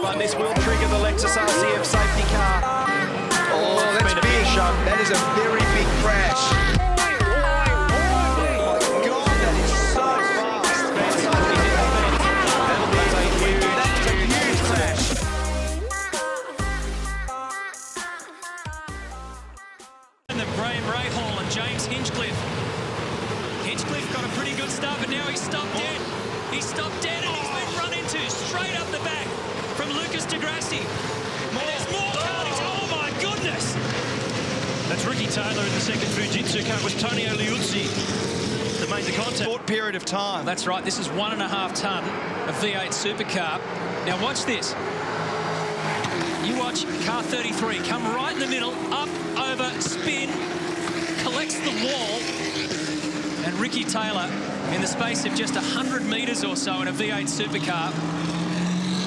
But this will trigger the Lexus RCF safety car. Oh, that's big. That is a very big crash. Hinchcliffe got a pretty good start, but now he's stopped dead. He's stopped dead and he's been run into straight up the back from Lucas de Grassi. There's more carnage. Oh my goodness! That's Ricky Taylor in the second Fujitsu car. It was Tonio Liuzzi that made the contact. Short period of time. That's right. This is 1.5 ton of V8 supercar. Now watch this. You watch car 33 come right in the middle, up, over, spin, collects the wall. And Ricky Taylor, in the space of just 100 metres or so in a V8 supercar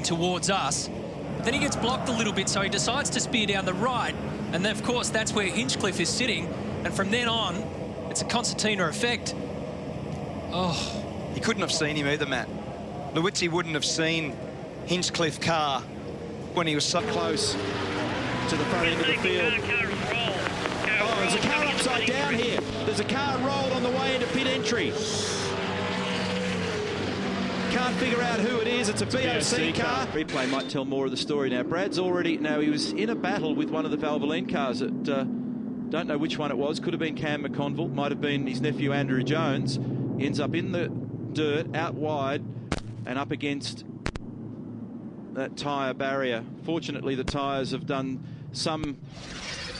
towards us. But then he gets blocked a little bit, so he decides to spear down the right. And then, of course, that's where Hinchcliffe is sitting. And from then on, it's a concertina effect. Oh. He couldn't have seen him either, Matt. Liuzzi wouldn't have seen Hinchcliffe car when he was so close to the front end of the field. Oh, there's a car upside down here. There's a car rolled on the way into pit entry. Can't figure out who it is. It's a BOC car. Replay might tell more of the story now. Brad's already... Now, he was in a battle with one of the Valvoline cars that... don't know which one it was. Could have been Cam McConville. Might have been his nephew, Andrew Jones. He ends up in the dirt, out wide, and up against that tyre barrier. Fortunately, the tyres have done some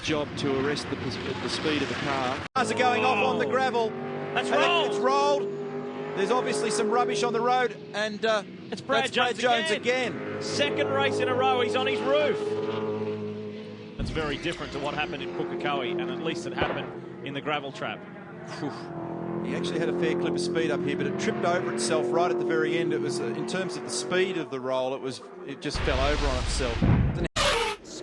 job to arrest the speed of the car. Cars are going off on the gravel. That's rolled. It's rolled. There's obviously some rubbish on the road, and It's Brad Jones again. Second race in a row, he's on his roof. It's very different to what happened in Pukekohe, and at least it happened in the gravel trap. He actually had a fair clip of speed up here, but it tripped over itself right at the very end. It was, in terms of the speed of the roll, it just fell over on itself.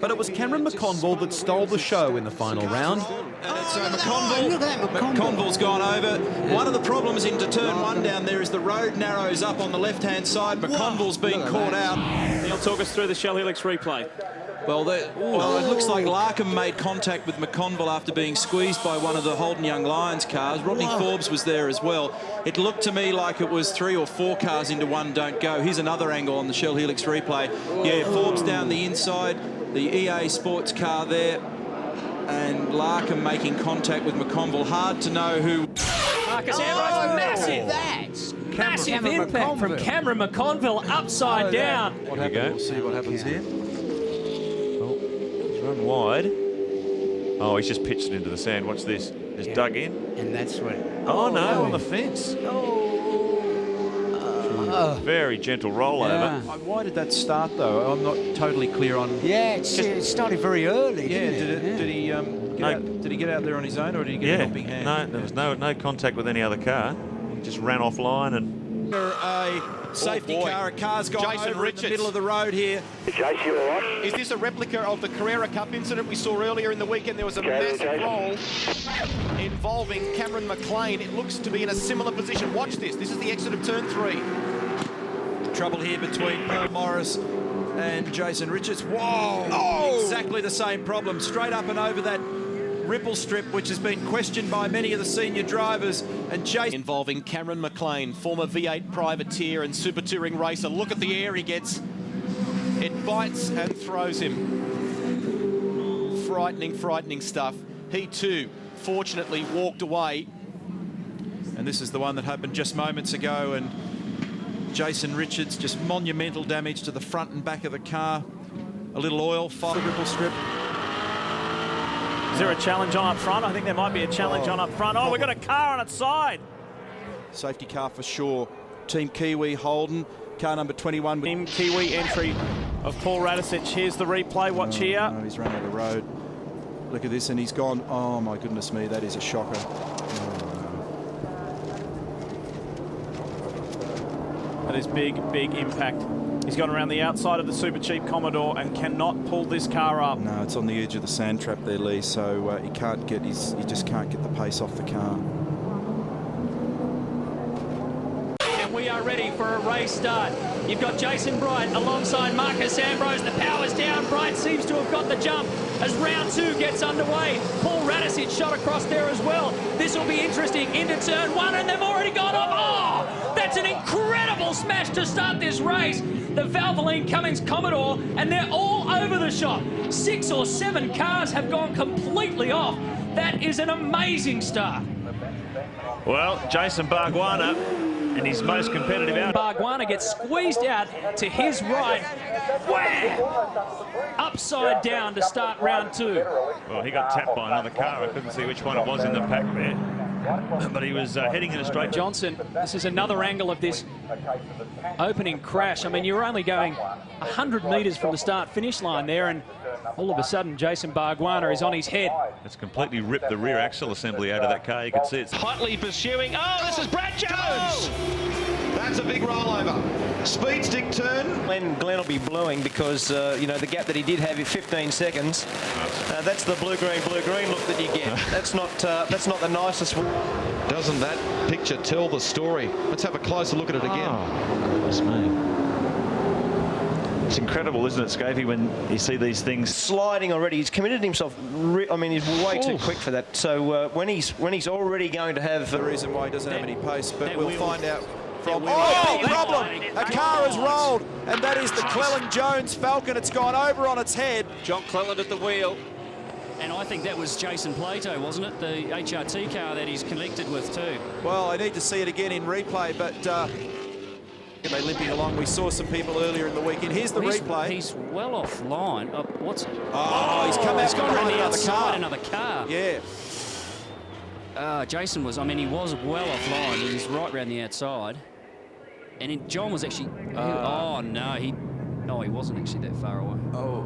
But it was Cameron McConville that stole the show in the final round. So McConville's gone over. One of the problems into turn one down there is the road narrows up on the left-hand side. McConville's been caught out. Neil, talk us through the Shell Helix replay. Well, it looks like Larkham made contact with McConville after being squeezed by one of the Holden Young Lions cars. Rodney Forbes was there as well. It looked to me like it was 3 or 4 cars into one don't go. Here's another angle on the Shell Helix replay. Yeah, Forbes down the inside, the EA Sports car there, and Larkham making contact with McConville. Hard to know who... Marcus Ambrose, massive! Massive impact from Cameron McConville, upside down. What happened? We'll see what happens here. Run wide. Oh, he's just pitched it into the sand. Watch this. Just dug in. And that's what... Oh, no, on the fence. Very gentle rollover. Yeah. Why did that start, though? I'm not totally clear on... Yeah, it started very early, Yeah, didn't it? did he get out there on his own, or did he get a helping hand? No, there was no contact with any other car. He just ran offline and... A safety car, a car's gone Jason over Richards. in the middle of the road here. Jason, you all right? Is this a replica of the Carrera Cup incident we saw earlier in the weekend? There was a massive roll involving Cameron McLean. It looks to be in a similar position. Watch this. This is the exit of turn 3. Trouble here between Paul Morris and Jason Richards. Whoa! Oh! Exactly the same problem. Straight up and over that ripple strip, which has been questioned by many of the senior drivers. And Jason... Involving Cameron McLean, former V8 privateer and super touring racer. Look at the air he gets. It bites and throws him. Frightening, frightening stuff. He too, fortunately, walked away. And this is the one that happened just moments ago, and Jason Richards, just monumental damage to the front and back of the car. A little oil, fire ripple strip. Is there a challenge on up front? I think there might be a challenge on up front. Oh, we've got a car on its side. Safety car for sure. Team Kiwi Holden, car number 21. Team Kiwi entry of Paul Radicic. Here's the replay. Watch here. No, he's run out of the road. Look at this, and he's gone. Oh, my goodness me, that is a shocker. That is big, big impact. He's gone around the outside of the Super Cheap Commodore and cannot pull this car up. No, it's on the edge of the sand trap there, Lee, so he just can't get the pace off the car. And we are ready for a race start. You've got Jason Bright alongside Marcus Ambrose. The power's down. Bright seems to have got the jump as round 2 gets underway. Paul Radicic shot across there as well. This will be interesting into turn 1, and they've already gone off. Oh, that's an incredible smash to start this race. The Valvoline Cummins Commodore, and they're all over the shop. 6 or 7 cars have gone completely off. That is an amazing start. Well, Jason Bargwanna in his most competitive out. Bargwanna gets squeezed out to his right. Wham! Upside down to start round 2. Well, he got tapped by another car. I couldn't see which one it was in the pack there. But he was heading in a straight... Johnson, this is another angle of this opening crash. I mean, you're only going 100 metres from the start-finish line there, and all of a sudden, Jason Bargwanna is on his head. It's completely ripped the rear axle assembly out of that car. You can see it's... Hotly pursuing. Oh, this is Brad Jones! That's a big rollover. Speed stick turn. Glenn will be bluing because, you know, the gap that he did have in 15 seconds, that's the blue-green look that you get. That's not the nicest one. Doesn't that picture tell the story? Let's have a closer look at it again. Oh, goodness me. It's incredible, isn't it, Scafey, when you see these things Sliding already. He's committed himself. I mean, he's way too quick for that. So when he's already going to have The reason why he doesn't have any pace, but we'll find out from... Oh, big problem! A car has rolled, and that is the Cleland-Jones Falcon. It's gone over on its head. John Cleland at the wheel. And I think that was Jason Plato, wasn't it? The HRT car that he's connected with too. Well, I need to see it again in replay, but they're limping along. We saw some people earlier in the weekend. Here's the replay. He's well offline. What's? Oh, he's come out He's gone around the outside. another car. Yeah. Jason was. I mean, he was well offline. He's right around the outside. And John was actually. Oh no, he wasn't actually that far away. Oh,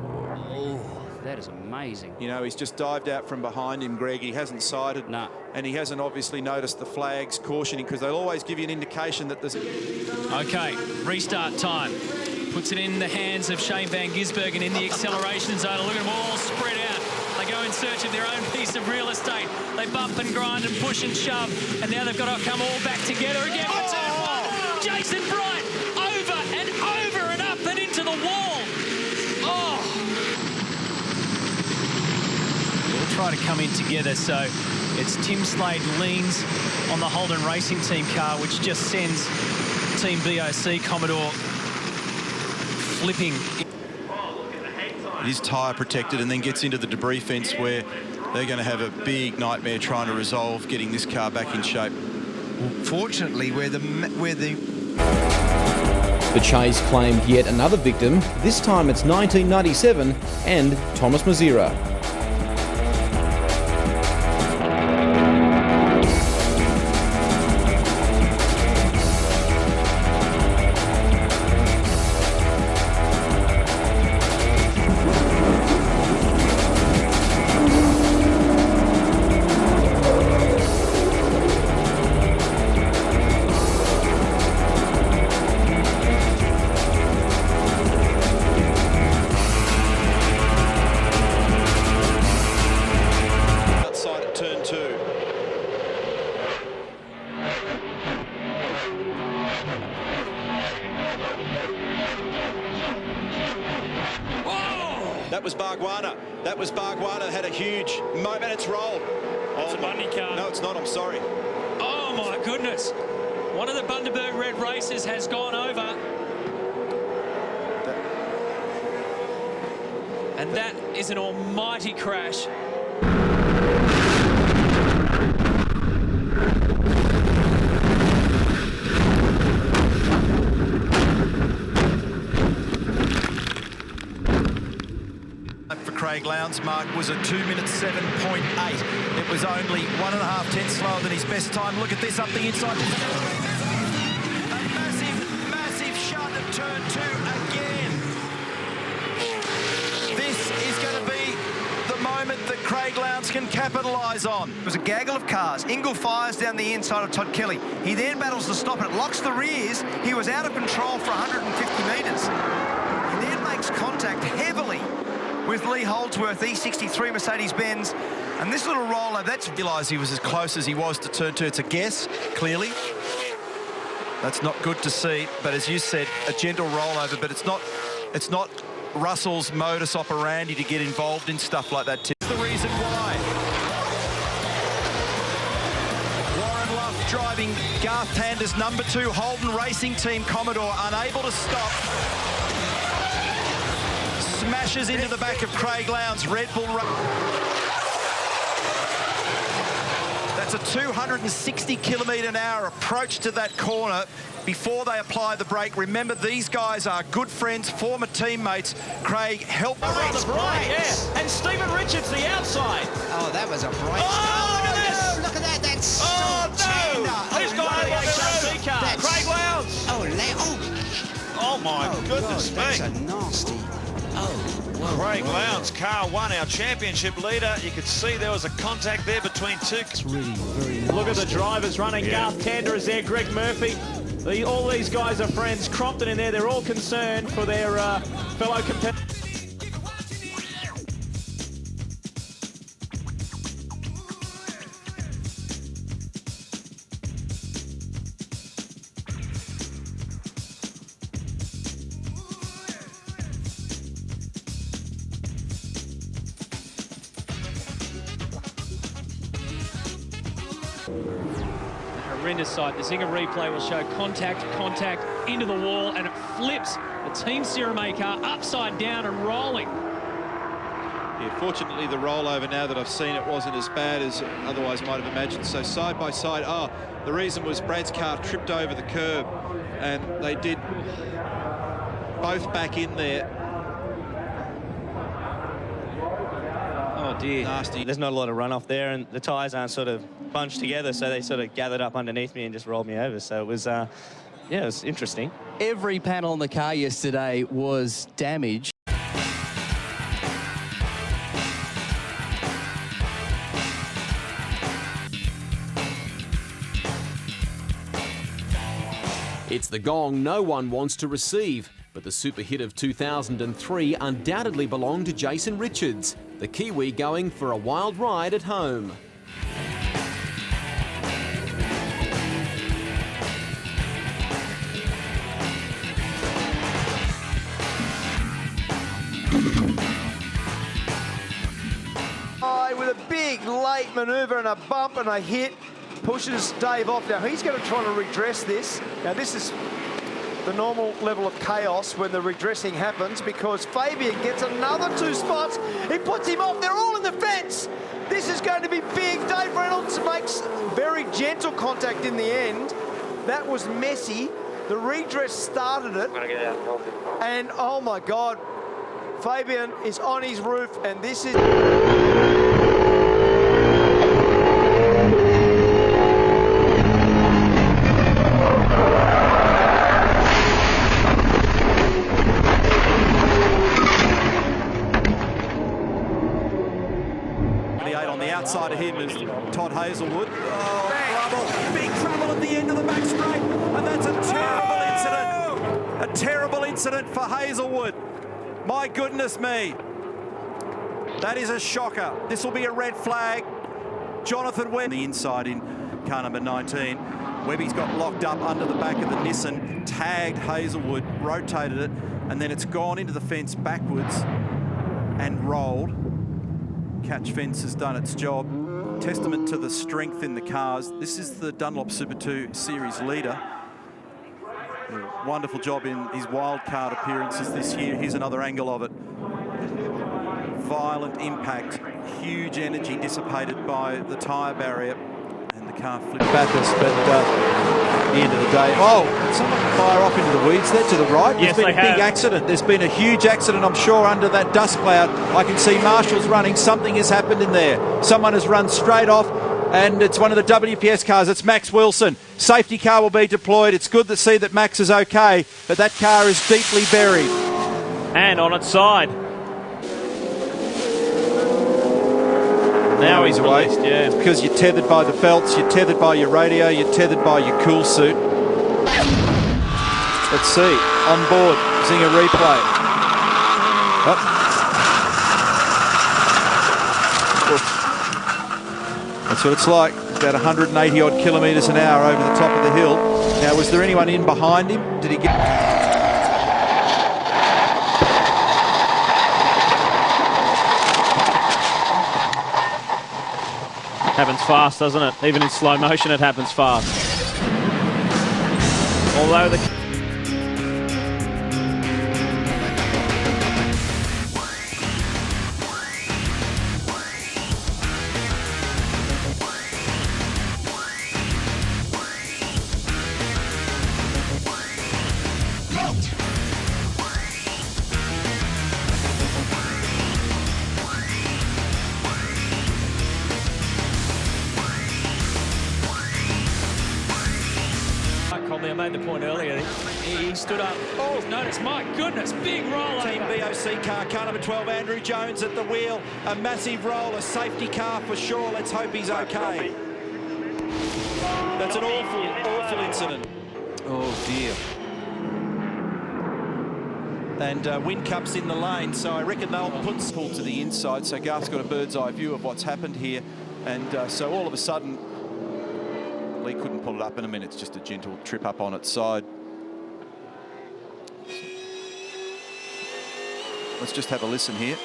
that is amazing. You know, he's just dived out from behind him, Greg. He hasn't sighted. No. And he hasn't obviously noticed the flags cautioning, because they'll always give you an indication that there's... Okay, restart time. Puts it in the hands of Shane Van Gisbergen in the acceleration zone. Look at them all spread out. They go in search of their own piece of real estate. They bump and grind and push and shove. And now they've got to come all back together again for turn 1. Jason Bright over and up and into the wall. Oh. They'll try to come in together, so it's Tim Slade leans on the Holden Racing Team car, which just sends Team BOC Commodore flipping. It is tyre protected and then gets into the debris fence, where they're going to have a big nightmare trying to resolve getting this car back in shape. Fortunately, where the Chase claimed yet another victim. This time it's 1997 and Thomas Mazira. That was Bargwanna. Had a huge moment. It's rolled. That's a Bundy car. No, it's not. I'm sorry. Oh, my goodness. One of the Bundaberg Red Racers has gone over. And that is an almighty crash. Craig Lowndes' mark was a 2:07.8. It was only 1.5 tenths slower than his best time. Look at this up the inside. A massive shot at turn 2 again. This is going to be the moment that Craig Lowndes can capitalise on. It was a gaggle of cars. Ingle fires down the inside of Todd Kelly. He then battles to stop it, locks the rears. He was out of control for 150 metres. He then makes contact heavily with Lee Holdsworth, E63 Mercedes-Benz, and this little roller, that's... Realised he was as close as he was to turn 2. It's a guess, clearly. That's not good to see, but as you said, a gentle rollover, but it's not Russell's modus operandi to get involved in stuff like that. That's the reason why. Warren Luff driving Garth Tander's number 2 Holden Racing Team Commodore, unable to stop. Smashes into the back of Craig Lowndes' Red Bull. That's a 260 km/h approach to that corner before they apply the brake. Remember, these guys are good friends, former teammates. Craig helped. On the right, yeah. And Stephen Richards, the outside. Oh, that was a bright Oh, look at this. Look at that. That's Oh, so no. tender. Who's got the HRC car? That's- Craig Lowndes. Oh, my goodness me. That's a nasty. Craig Lowndes, car 1, our championship leader. You could see there was a contact there between two. It's really very nasty. Look at the drivers running. Yeah. Garth Tander is there. Greg Murphy. All these guys are friends. Crompton in there. They're all concerned for their fellow competitors. Horrendous sight. The Zinger replay will show contact into the wall, and it flips the Team Cirame car upside down and rolling. Yeah, fortunately, the rollover, now that I've seen it, wasn't as bad as otherwise might have imagined. So side by side, the reason was Brad's car tripped over the curb, and they did both back in there. Oh dear. Nasty. There's not a lot of runoff there, and the tyres aren't sort of bunched together, so they sort of gathered up underneath me and just rolled me over. So it was, yeah, it was interesting. Every panel on the car yesterday was damaged. It's the gong no one wants to receive, but the super hit of 2003 undoubtedly belonged to Jason Richards, the Kiwi going for a wild ride at home. With a big late manoeuvre and a bump and a hit, pushes Dave off. Now he's going to try to redress this. Now this is the normal level of chaos when the redressing happens, because Fabian gets another 2 spots. He puts him off. They're all in the fence. This is going to be big. Dave Reynolds makes very gentle contact in the end. That was messy. The redress started it. And oh my God, Fabian is on his roof, and this is... On the outside of him is Todd Hazelwood. Oh, trouble. Big trouble at the end of the back straight. And that's a terrible incident. A terrible incident for Hazelwood. My goodness me. That is a shocker. This will be a red flag. Jonathan Webb. The inside in car number 19. Webby's got locked up under the back of the Nissan, tagged Hazelwood, rotated it, and then it's gone into the fence backwards and rolled. Catch fence has done its job. Testament to the strength in the cars. This is the Dunlop Super 2 Series leader. A wonderful job in his wildcard appearances this year. Here's another angle of it. Violent impact, huge energy dissipated by the tyre barrier, and the car flipped. Bathurst, but at the end of the day, did someone fire off into the weeds there to the right? Yes, There's been a big accident. There's been a huge accident, I'm sure, under that dust cloud. I can see marshals running. Something has happened in there. Someone has run straight off, and it's one of the WPS cars. It's Max Wilson. Safety car will be deployed. It's good to see that Max is okay, but that car is deeply buried. And on its side. Now he's away. released, yeah. It's because you're tethered by the belts, you're tethered by your radio, you're tethered by your cool suit. Let's see, on board, Zinger replay. That's what it's like. about 180 odd kilometres an hour over the top of the hill. Now, was there anyone in behind him? Did he get... Happens fast, doesn't it? Even in slow motion, it happens fast. Although the... I made the point earlier. He stood up. Oh, notice, my goodness, big roll. Team BOC car number 12, Andrew Jones at the wheel. A massive roll, a safety car for sure. Let's hope he's okay. That's an awful incident. Oh dear. And Windcup's in the lane, so I reckon they'll put pull to the inside. So Garth's got a bird's eye view of what's happened here. And so all of a sudden, Lee couldn't pull it up in a minute. It's just a gentle trip up on its side. Let's just have a listen here.